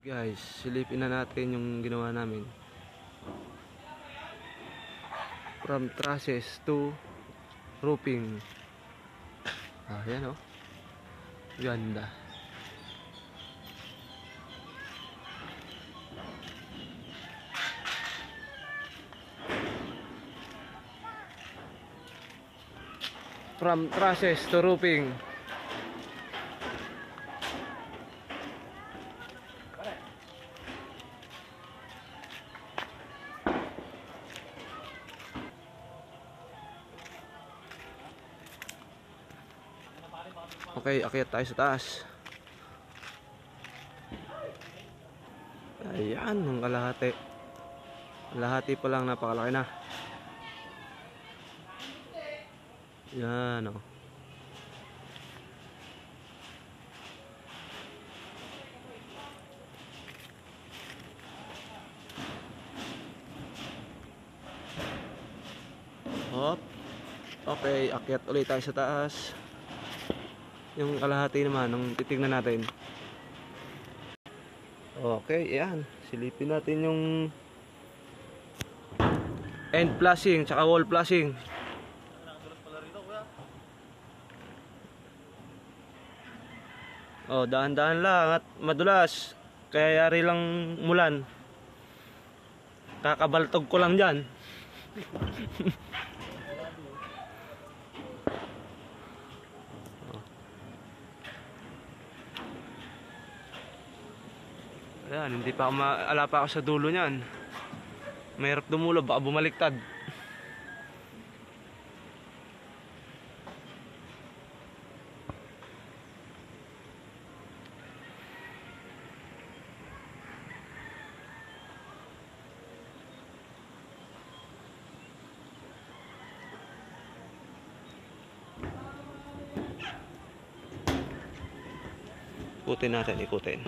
Guys, silipin na natin yung ginawa namin. From trusses to roofing. Ayan, oh. Ganda. From trusses to roofing. Okay, akyat tayo sa taas. Ayan, ang kalahati. Kalahati pa lang, napakalaki na. Yan, oh. Hop. Okay, akyat ulit tayo sa taas. Yung kalahati naman, ang titignan natin. Okay, ayan. Silipin natin yung end flashing, tsaka wall flashing. Oh, dahan-dahan lang at madulas. Kaya yari lang mulan. Kakabaltog ko lang dyan. Ayan, hindi pa ako ala pa ako sa dulo niyan. Mahirap dumulo, baka bumaliktad. Ikutin natin, ikutin.